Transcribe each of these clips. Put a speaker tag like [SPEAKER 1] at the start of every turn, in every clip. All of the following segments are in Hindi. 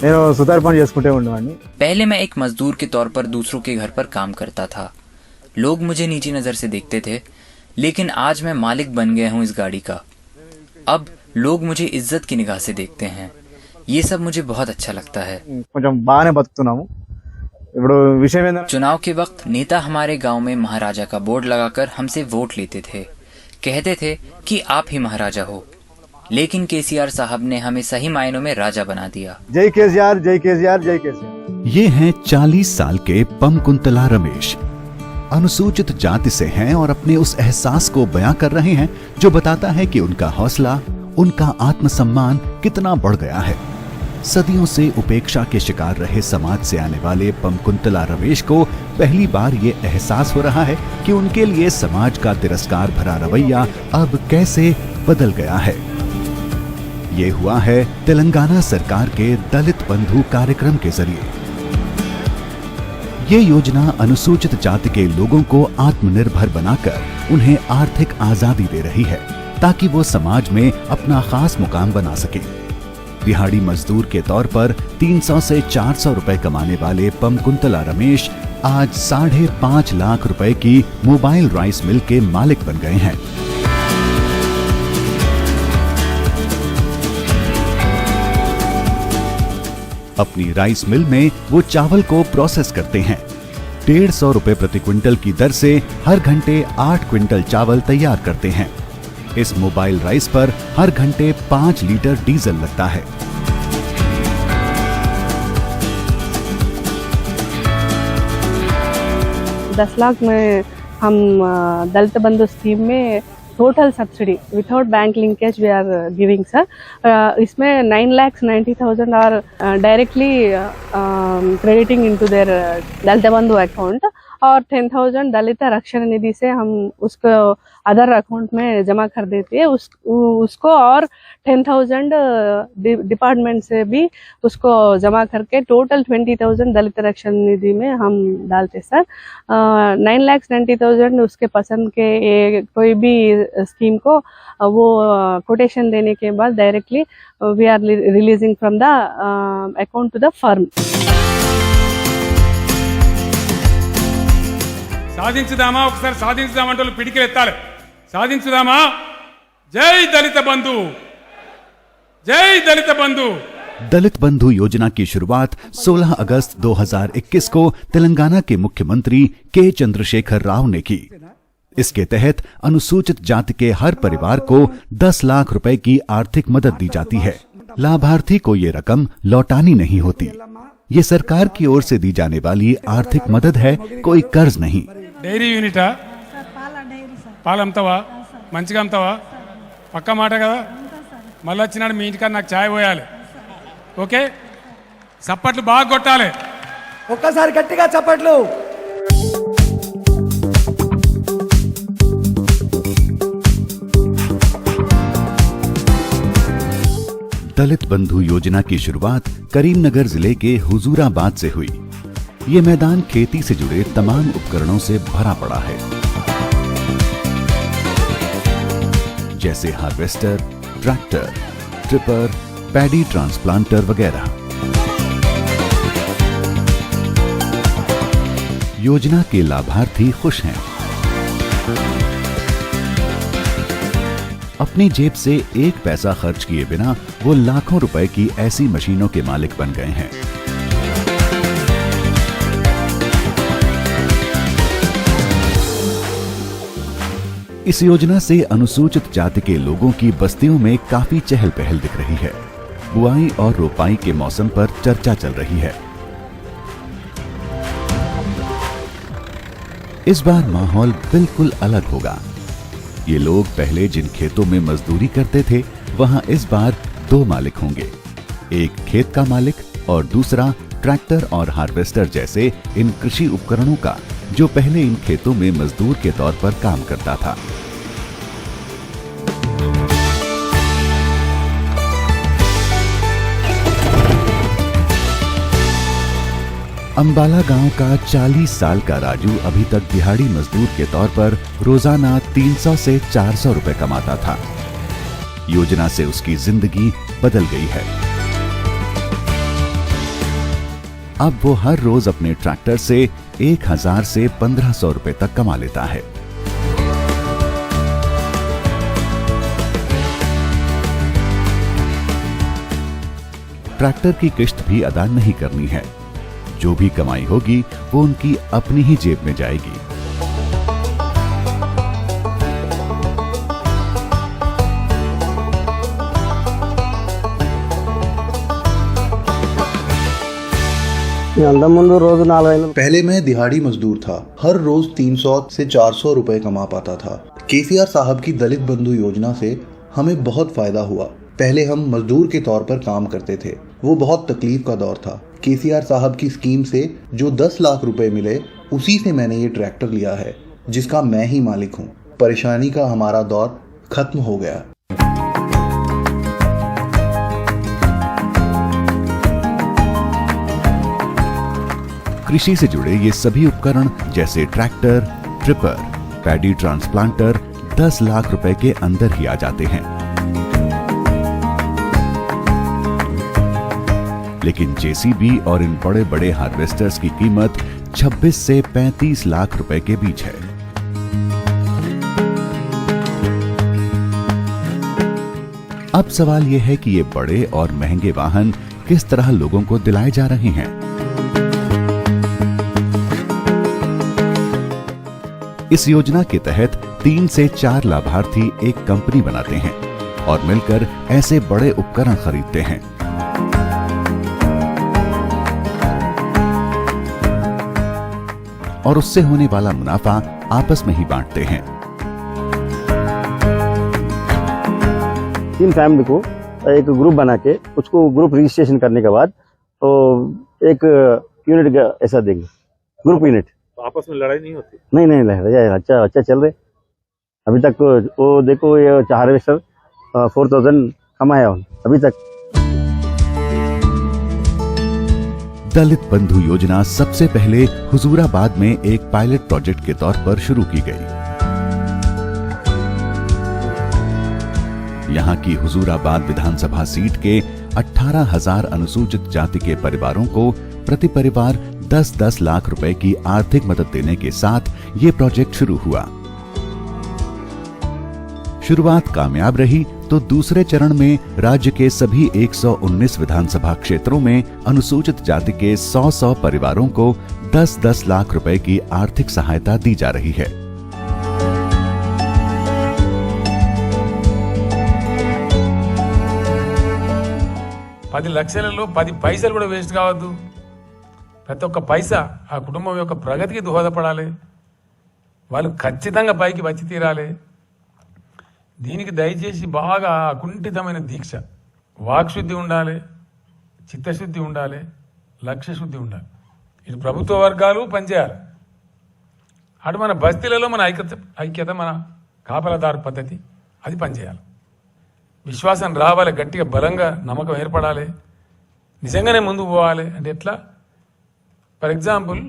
[SPEAKER 1] నేను సుతార్ పని చేసుకుంటే ఉండేవాడిని।
[SPEAKER 2] पहले मैं एक मजदूर के तौर पर दूसरों के घर पर काम करता था। लोग मुझे नीची नजर से देखते थे, लेकिन आज मैं मालिक बन गया हूँ इस गाड़ी का। अब लोग मुझे इज्जत की निगाह से देखते हैं। ये सब मुझे बहुत अच्छा लगता है।
[SPEAKER 1] కొంచెం బాగానే బతుకుతున్నాము। ఇప్పుడు విషయం ఏంటంటే
[SPEAKER 2] चुनाव के वक्त नेता हमारे गांव में महाराजा का बोर्ड लगाकर हमसे वोट लेते थे। कहते थे कि आप ही महाराजा हो, लेकिन केसीआर साहब ने हमें सही मायनों में राजा बना दिया।
[SPEAKER 1] जय केसीआर, जय केसीआर, जय केसीआर।
[SPEAKER 3] ये हैं 40 साल के पमकुंतला रमेश। अनुसूचित जाति से हैं और अपने उस एहसास को बयां कर रहे हैं जो बताता है कि उनका हौसला, उनका आत्मसम्मान कितना बढ़ गया है। सदियों से उपेक्षा के शिकार रहे समाज से आने वाले पमकुंतला रमेश को पहली बार ये एहसास हो रहा है कि उनके लिए समाज का तिरस्कार भरा रवैया अब कैसे बदल गया है। ये हुआ है तेलंगाना सरकार के दलित बंधु कार्यक्रम के जरिए। ये योजना अनुसूचित जाति के लोगों को आत्मनिर्भर बनाकर उन्हें आर्थिक आजादी दे रही है ताकि वो समाज में अपना खास मुकाम बना सके। दिहाड़ी मजदूर के तौर पर 300 से 400 रुपए कमाने वाले पमकुंतला रमेश आज 5.5 लाख रुपए की मोबाइल राइस मिल के मालिक बन गए हैं। अपनी राइस मिल में वो चावल को प्रोसेस करते हैं। 150 रुपए प्रति क्विंटल की दर से हर घंटे 8 क्विंटल चावल तैयार करते हैं। इस मोबाइल राइस पर हर घंटे 5 लीटर डीजल लगता है।
[SPEAKER 4] दस लाख में हम दलित बंधु स्कीम में total subsidy without bank linkage we are giving sir. इसमें 9,90,000 are directly crediting into their Dalit Bandhu account और 10,000 दलित रक्षण निधि से हम उसको अदर अकाउंट में जमा कर देते हैं। उसको और 10,000 डिपार्टमेंट से भी उसको जमा करके टोटल 20,000 दलित रक्षण निधि में हम डालते सर। 9,90,000 उसके पसंद के कोई भी स्कीम को वो कोटेशन देने के बाद directly we are releasing from the account to the firm.
[SPEAKER 5] సాధించుదామా ఒకసారి సాధించుదామంటే వాళ్ళు పిడికిలు ఎత్తాలి సాధించుదామా జై దళిత బంధు జై దళిత బంధు।
[SPEAKER 3] दलित बंधु योजना की शुरुआत 16 अगस्त 2021 को तेलंगाना के मुख्यमंत्री के चंद्रशेखर राव ने की। इसके तहत अनुसूचित जाति के हर परिवार को 10 लाख रुपए की आर्थिक मदद दी जाती है। लाभार्थी को ये रकम लौटानी नहीं होती। ये सरकार की ओर से दी जाने वाली आर्थिक मदद है, कोई कर्ज नहीं।
[SPEAKER 5] డైరీ యూనిటా పాలు అమ్ముతావా మంచిగా అమ్ముతావా పక్క మాట కదా మళ్ళీ వచ్చినాడు మీ ఇంటికాడ నాకు ఛాయ్ పోయాలి ఓకే చప్పట్లు బాగా కొట్టాలి
[SPEAKER 6] ఒక్కసారి గట్టిగా చప్పట్లు।
[SPEAKER 3] दलित बंधु योजना की शुरुआत करीमनगर जिले के हुजूराबाद से हुई। ये मैदान खेती से जुड़े तमाम उपकरणों से भरा पड़ा है, जैसे harvester, tractor, tripper, paddy transplanter वगैरह। योजना के लाभार्थी खुश हैं। अपनी जेब से एक पैसा खर्च किए बिना वो लाखों रुपए की ऐसी मशीनों के मालिक बन गए हैं। इस योजना से अनुसूचित जाति के लोगों की बस्तियों में काफी चहल पहल दिख रही है। बुआई और रोपाई के मौसम पर चर्चा चल रही है। इस बार माहौल बिल्कुल अलग होगा। ये लोग पहले जिन खेतों में मजदूरी करते थे वहां इस बार 2 मालिक होंगे, एक खेत का मालिक और दूसरा ट्रैक्टर और हार्वेस्टर जैसे इन कृषि उपकरणों का, जो पहले इन खेतों में मजदूर के तौर पर काम करता था। अंबाला गांव का 40 साल का राजू अभी तक दिहाड़ी मजदूर के तौर पर रोजाना 300 से 400 रुपए कमाता था। योजना से उसकी जिंदगी बदल गई है। अब वो हर रोज अपने ट्रैक्टर से 1000 से 1500 रुपए तक कमा लेता है। ट्रैक्टर की किस्त भी अदा नहीं करनी है। जो भी कमाई होगी वो उनकी अपनी ही जेब में जाएगी।
[SPEAKER 7] पहले मैं दिहाड़ी मजदूर था, हर रोज 300 से 400 रुपए कमा पाता था। केसीआर साहब की दलित बंधु योजना से हमें बहुत फायदा हुआ। पहले हम मजदूर के तौर पर काम करते थे, वो बहुत तकलीफ का दौर था। केसीआर साहब की स्कीम से जो 10 लाख रुपए मिले, उसी से मैंने ये ट्रैक्टर लिया है, जिसका मैं ही मालिक हूँ। परेशानी का हमारा दौर खत्म हो गया।
[SPEAKER 3] कृषि से जुड़े ये सभी उपकरण जैसे tractor, tripper, paddy transplanter 10 lakh रुपए के अंदर ही आ जाते हैं। लेकिन जेसीबी और इन बड़े बड़े हार्वेस्टर्स की कीमत 26 से 35 लाख रुपए के बीच है। अब सवाल यह है कि ये बड़े और महंगे वाहन किस तरह लोगों को दिलाए जा रहे हैं। इस योजना के तहत 3 से 4 लाभार्थी एक कंपनी बनाते हैं और मिलकर ऐसे बड़े उपकरण खरीदते हैं। और उससे होने वाला मुनाफा आपस में ही बांटते हैं।
[SPEAKER 8] 3 फैमिली को एक ग्रुप बना के उसको ग्रुप रजिस्ट्रेशन करने के बाद तो एक यूनिट ऐसा देंगे, ग्रुप यूनिट।
[SPEAKER 9] तो आपस में लड़ाई नहीं होती?
[SPEAKER 8] नहीं लड़ाई, अच्छा चल रहे। अभी तक वो देखो ये हार्वेस्टर 4000 कमाया अभी तक।
[SPEAKER 3] दलित बंधु योजना सबसे पहले हुजूराबाद में एक पायलट प्रोजेक्ट के तौर पर शुरू की गई। यहां की हुजूराबाद विधानसभा सीट के 18,000 अनुसूचित जाति के परिवारों को प्रति परिवार 10-10 लाख रुपए की आर्थिक मदद देने के साथ ये प्रोजेक्ट शुरू हुआ। शुरुआत कामयाब रही तो दूसरे चरण में राज्य के सभी 119 विधानसभा क्षेत्रों में अनुसूचित जाति के 100 परिवारों को 10-10 लाख रुपए की आर्थिक सहायता दी जा रही है।
[SPEAKER 5] పది లక్షలలో 10 పైసలు కూడా వేస్ట్ కావద్దు. ప్రతి ఒక్క పైసా ఆ కుటుంబం యొక్క ప్రగతికి దోహదపడాలి. వాళ్ళు ఖచ్చితంగా పైకి వచ్చి తీరాలి. దీనికి దయచేసి బాగా అకుంఠితమైన దీక్ష, వాక్శుద్ధి ఉండాలి, చిత్తశుద్ధి ఉండాలి, లక్ష్యశుద్ధి ఉండాలి. ఇటు ప్రభుత్వ వర్గాలు పనిచేయాలి, అటు మన బస్తీలలో మన ఐక్యత మన కాపలాదారు పద్ధతి అది పనిచేయాలి. విశ్వాసం రావాలి, గట్టిగా బలంగా నమ్మకం ఏర్పడాలి, నిజంగానే ముందుకు పోవాలి. అంటే ఎట్లా? ఫర్ ఎగ్జాంపుల్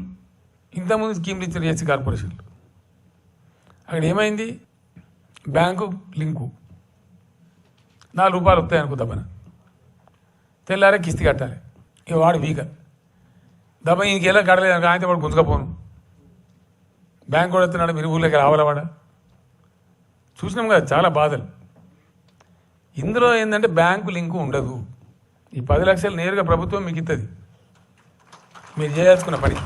[SPEAKER 5] ఇంతకుముందు స్కీమ్లు ఇచ్చారు ఎస్సీ కార్పొరేషన్లు. అక్కడ ఏమైంది? బ్యాంకు లింకు 4 రూపాయలు వస్తాయి అనుకో దబ్బన, తెల్లారే కిస్తీ కట్టాలి. ఇక వాడు వీక దబ్బ ఇంకెలా కట్టలేదు అనుకో, ఆయన వాడు గుంజుకపోను. బ్యాంకు కూడా వస్తున్నాడు, మీరు ఊళ్ళోకి రావాలా వాడ? చూసినాం కదా చాలా బాధలు. ఇందులో ఏంటంటే బ్యాంకు లింకు ఉండదు. ఈ 10 లక్షలు నేరుగా ప్రభుత్వం మీకు ఇస్తుంది, మీరు చేయాల్సుకున్న పని.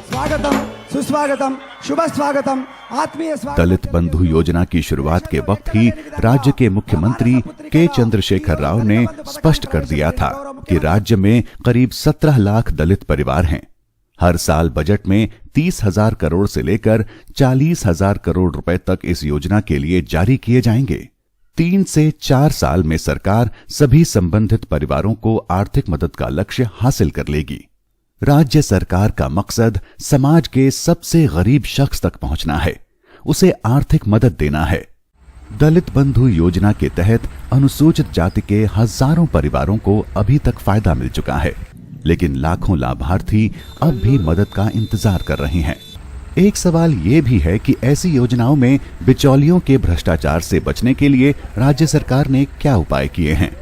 [SPEAKER 6] स्वागतम, सुस्वागतम, शुभ स्वागतम, आत्मीय स्वागतम।
[SPEAKER 3] दलित बंधु योजना की शुरुआत के वक्त ही राज्य के मुख्यमंत्री के चंद्रशेखर राव ने स्पष्ट कर दिया था कि राज्य में करीब 17 लाख दलित परिवार हैं। हर साल बजट में 30,000 करोड़ से लेकर 40,000 करोड़ रुपए तक इस योजना के लिए जारी किए जाएंगे। 3 से 4 साल में सरकार सभी संबंधित परिवारों को आर्थिक मदद का लक्ष्य हासिल कर लेगी। राज्य सरकार का मकसद समाज के सबसे गरीब शख्स तक पहुंचना है, उसे आर्थिक मदद देना है। दलित बंधु योजना के तहत अनुसूचित जाति के हजारों परिवारों को अभी तक फायदा मिल चुका है, लेकिन लाखों लाभार्थी अब भी मदद का इंतजार कर रहे हैं। एक सवाल ये भी है कि ऐसी योजनाओं में बिचौलियों के भ्रष्टाचार से बचने के लिए राज्य सरकार ने क्या उपाय किए हैं।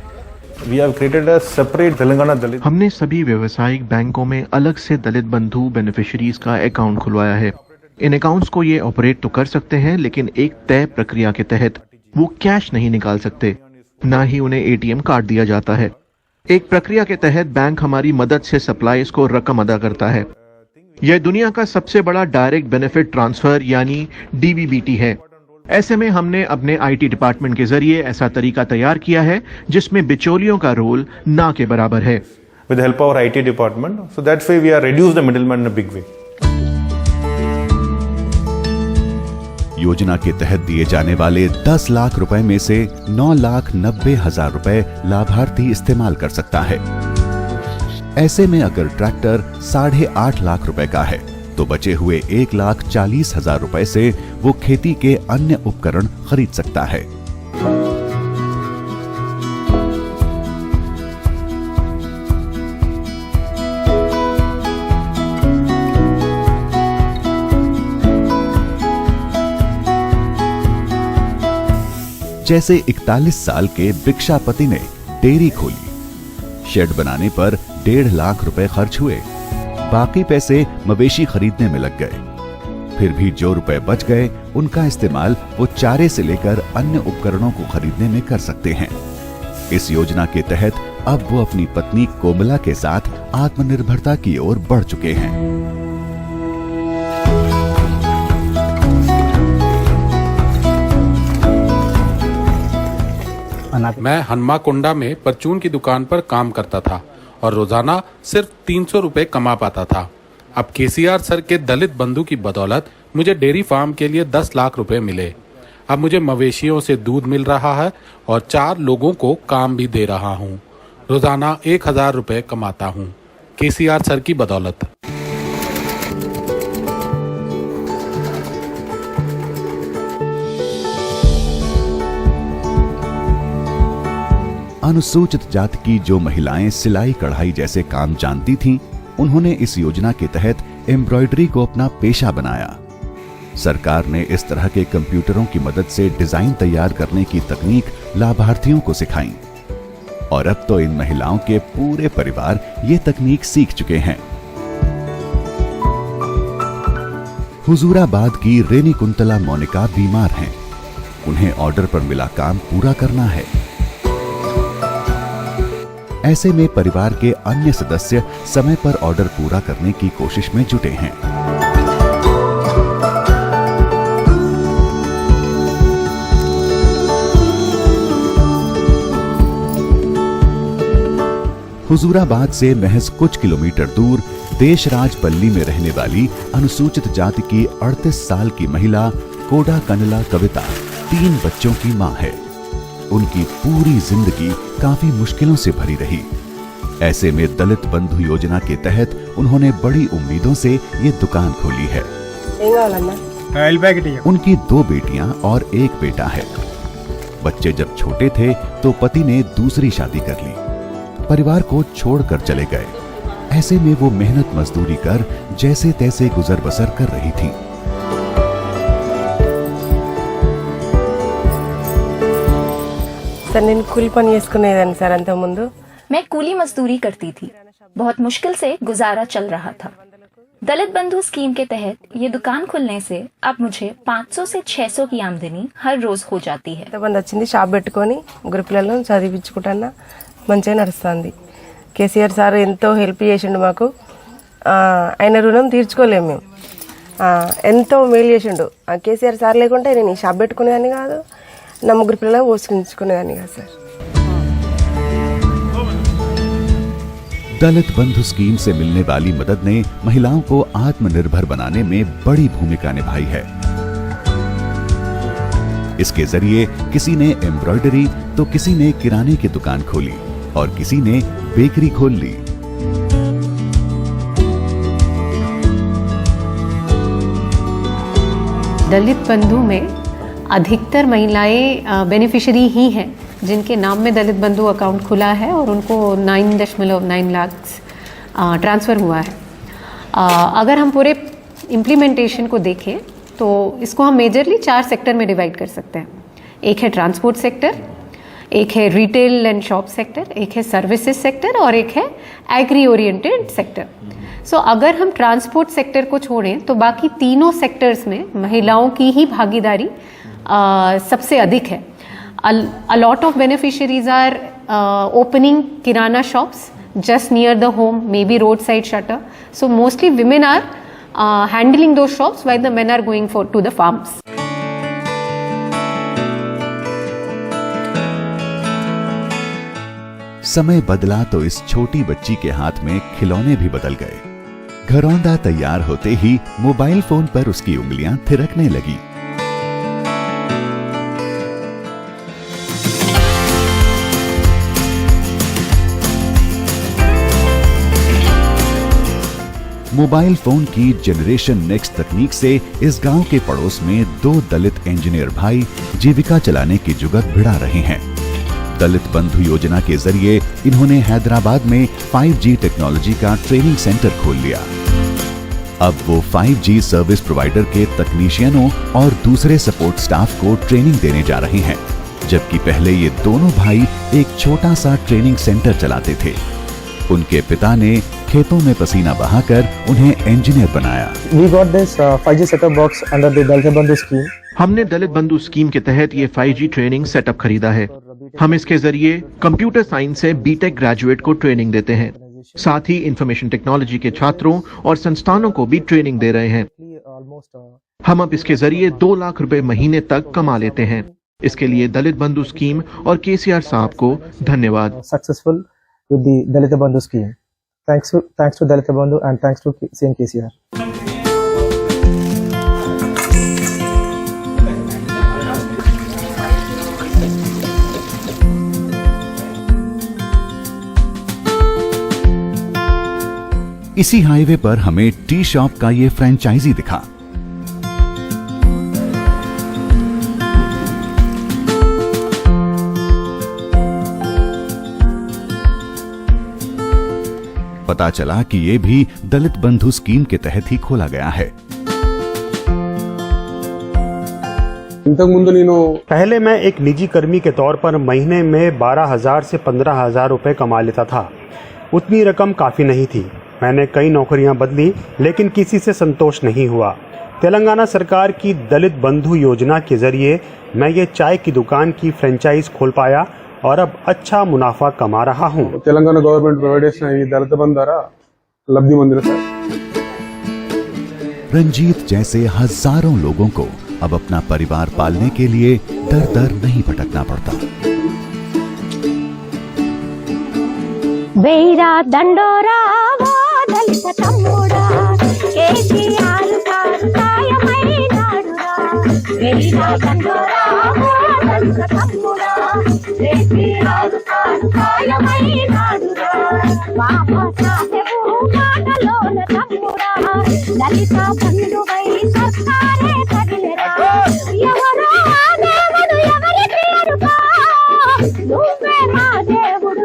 [SPEAKER 9] we have created a separate Telangana Dalit.
[SPEAKER 10] हमने सभी व्यवसायिक बैंकों में अलग से दलित बंधु बेनिफिशियरीज का अकाउंट खुलवाया है। इन अकाउंट्स को ये ऑपरेट तो कर सकते हैं, लेकिन एक तय प्रक्रिया के तहत वो कैश नहीं निकाल सकते, ना ही उन्हें एटीएम कार्ड दिया जाता है। एक प्रक्रिया के तहत बैंक हमारी मदद से सप्लाईज को रकम अदा करता है। यह दुनिया का सबसे बड़ा डायरेक्ट बेनिफिट ट्रांसफर यानी डीबीबीटी है। ऐसे में हमने अपने आईटी डिपार्टमेंट के जरिए ऐसा तरीका तैयार किया है जिसमें बिचौलियों का रोल ना के बराबर है।
[SPEAKER 9] With the help of our IT department, so that way we are reduce the middleman in a big way.
[SPEAKER 3] योजना के तहत दिए जाने वाले 10 लाख रुपए में से 9,90,000 रुपए लाभार्थी इस्तेमाल कर सकता है। ऐसे में अगर ट्रैक्टर 8.5 लाख रुपए का है तो बचे हुए 1,40,000 रुपए से वो खेती के अन्य उपकरण खरीद सकता है। जैसे 41 साल के भिक्षापति ने डेयरी खोली। शेड बनाने पर 1.5 लाख रुपए खर्च हुए। बाकी पैसे मवेशी खरीदने में लग गए। फिर भी जो रुपए बच गए उनका इस्तेमाल वो चारे से लेकर अन्य उपकरणों को खरीदने में कर सकते हैं। इस योजना के तहत अब वो अपनी पत्नी कोमला के साथ आत्मनिर्भरता की ओर बढ़ चुके हैं।
[SPEAKER 11] मैं हनुमाकोंडा में परचून की दुकान पर काम करता था और रोजाना सिर्फ 300 रुपए कमा पाता था। अब केसीआर सर के दलित बंधु की बदौलत मुझे डेयरी फार्म के लिए 10 लाख रुपए मिले। अब मुझे मवेशियों से दूध मिल रहा है और 4 लोगों को काम भी दे रहा हूँ। रोजाना 1,000 रुपए कमाता हूँ केसीआर सर की बदौलत।
[SPEAKER 3] अनुसूचित जाति की जो महिलाएं सिलाई कढ़ाई जैसे काम जानती थीं, उन्होंने इस योजना के तहत एम्ब्रॉयडरी को अपना पेशा बनाया। सरकार ने इस तरह के कंप्यूटरों की मदद से डिजाइन तैयार करने की तकनीक लाभार्थियों को सिखाई और अब तो इन महिलाओं के पूरे परिवार ये तकनीक सीख चुके हैं। हुजूराबाद की रेनीकुंतला मोनिका बीमार हैं। उन्हें ऑर्डर पर मिला काम पूरा करना है। ऐसे में परिवार के अन्य सदस्य समय पर ऑर्डर पूरा करने की कोशिश में जुटे हैं। हुजूराबाद से महज कुछ किलोमीटर दूर देशराज पल्ली में रहने वाली अनुसूचित जाति की 38 साल की महिला कोडा कनला कविता 3 बच्चों की मां है। उनकी पूरी जिंदगी काफी मुश्किलों से भरी रही। ऐसे में दलित बंधु योजना के तहत उन्होंने बड़ी उम्मीदों से ये दुकान खोली है। उनकी 2 बेटियां और 1 बेटा है। बच्चे जब छोटे थे तो पति ने दूसरी शादी कर ली, परिवार को छोड़कर चले गए। ऐसे में वो मेहनत मजदूरी कर जैसे तैसे गुजर बसर कर रही थी।
[SPEAKER 12] सर నేను కూలి పని చేసుకునేదాన్ని సార్ అంత ముందు।
[SPEAKER 13] मैं कूली मजदूरी करती थी। बहुत मुश्किल से गुजारा चल रहा था। दलित बंधु स्कीम के तहत ये दुकान खुलने से अब मुझे 500 से 600 की आमदनी हर रोज हो जाती है।
[SPEAKER 12] ఎంతమంది వచ్చింది షాప్ పెట్టుకొని ముగ్గురు పిల్లలను చదివించుకుంటానా మంచిగా నడుస్తుంది। కేసీఆర్ సార్ ఎంతో హెల్ప్ చేసిండు మాకు। ఆయన రుణం తీర్చుకోలేము మేము। ఎంతో మేలు చేసిండు। కేసీఆర్ సార్ లేకుంటే నేను ఈ షాప్ పెట్టుకునేదాన్ని కాదు, నా ముగ్గురు పిల్లలను పోషించుకునేదాన్ని కాదు సార్।
[SPEAKER 3] दलित बंधु स्कीम से मिलने वाली मदद ने महिलाओं को आत्मनिर्भर बनाने में बड़ी भूमिका निभाई है। इसके जरिए किसी ने एम्ब्रॉयडरी तो किसी ने किराने की दुकान खोली और किसी ने बेकरी खोल ली।
[SPEAKER 14] दलित बंधु में अधिकतर महिलाएं बेनिफिशियरी ही हैं जिनके नाम में दलित बंधु अकाउंट खुला है और उनको 9.9 लाख ट्रांसफ़र हुआ है। अगर हम पूरे इम्प्लीमेंटेशन को देखें तो इसको हम मेजरली 4 सेक्टर में डिवाइड कर सकते हैं। एक है ट्रांसपोर्ट सेक्टर, एक है रिटेल एंड शॉप सेक्टर, एक है सर्विसेज सेक्टर और एक है एग्री ओरिएंटेड सेक्टर। सो अगर हम ट्रांसपोर्ट सेक्टर को छोड़ें तो बाकी तीनों सेक्टर्स में महिलाओं की ही भागीदारी सबसे अधिक है। A lot of beneficiaries are opening kirana shops just near the home, maybe roadside shutter. So mostly women are handling those shops while the men are going to the farms.
[SPEAKER 3] समय बदला तो इस छोटी बच्ची के हाथ में खिलौने भी बदल गए। घरौंदा तैयार होते ही मोबाइल फोन पर उसकी उंगलियां थिरकने लगी। मोबाइल फोन की जनरेशन नेक्स्ट तकनीक से इस गांव के पड़ोस में 2 दलित इंजीनियर भाई जीविका चलाने की जुगत भिड़ा रहे हैं। दलित बंधु योजना के जरिए इन्होंने हैदराबाद में 5G टेक्नोलॉजी का ट्रेनिंग सेंटर खोल लिया। अब वो 5G सर्विस प्रोवाइडर के तकनीशियनों और दूसरे सपोर्ट स्टाफ को ट्रेनिंग देने जा रहे हैं, जबकि पहले ये दोनों भाई एक छोटा सा ट्रेनिंग सेंटर चलाते थे। उनके पिता ने खेतों में पसीना बहाकर उन्हें इंजीनियर बनाया।
[SPEAKER 15] We got this 5G setup box under the Dalit Bandhu scheme.
[SPEAKER 10] हमने दलित बंधु स्कीम के तहत ये 5G ट्रेनिंग सेटअप खरीदा है। हम इसके जरिए कंप्यूटर साइंस से बीटेक ग्रेजुएट को ट्रेनिंग देते हैं, साथ ही इंफॉर्मेशन टेक्नोलॉजी के छात्रों और संस्थानों को भी ट्रेनिंग दे रहे हैं। हम अब इसके जरिए 2 लाख रुपए महीने तक कमा लेते हैं। इसके लिए दलित बंधु स्कीम और केसीआर साहब को धन्यवाद।
[SPEAKER 15] Successful with the Dalit Bandhu scheme. Thanks to Dalit Bandhu and thanks to CM KCR.
[SPEAKER 3] इसी हाईवे पर हमें टी शॉप का ये फ्रेंचाइजी दिखा। पता चला कि ये भी दलित बंधु स्कीम के तहत ही खोला गया है।
[SPEAKER 8] पहले मैं एक निजी कर्मी के तौर पर महीने में 12,000 से 15,000 रुपए कमा लेता था। उतनी रकम काफ़ी नहीं थी। मैंने कई नौकरियां बदली लेकिन किसी से संतोष नहीं हुआ। तेलंगाना सरकार की दलित बंधु योजना के जरिए मैं ये चाय की दुकान की फ्रेंचाइज खोल पाया और अब अच्छा मुनाफा कमा रहा हूँ।
[SPEAKER 5] तेलंगाना गवर्नमेंट प्रोवाइड చేసిన दलित बंधु द्वारा लब्धि मंदिर सर।
[SPEAKER 3] रंजीत जैसे हजारों लोगों को अब अपना परिवार पालने के लिए दर दर नहीं भटकना पड़ता।
[SPEAKER 16] वेरा दंडोरा वो दलित तम्मुड़ा केसीआर सायమైనాడురా वेरा दंडोरा वो दलित तम्मुड़ा केसीआर సాయమైనాడురా బాబా సాహెబు మాటలోన తమ్ముడా దళిత బంధువై సర్కారే కదిలేరా ఎవరో ఆ దేవుడు ఎవరికి ఎరుక నువ్వే మా దేవుడు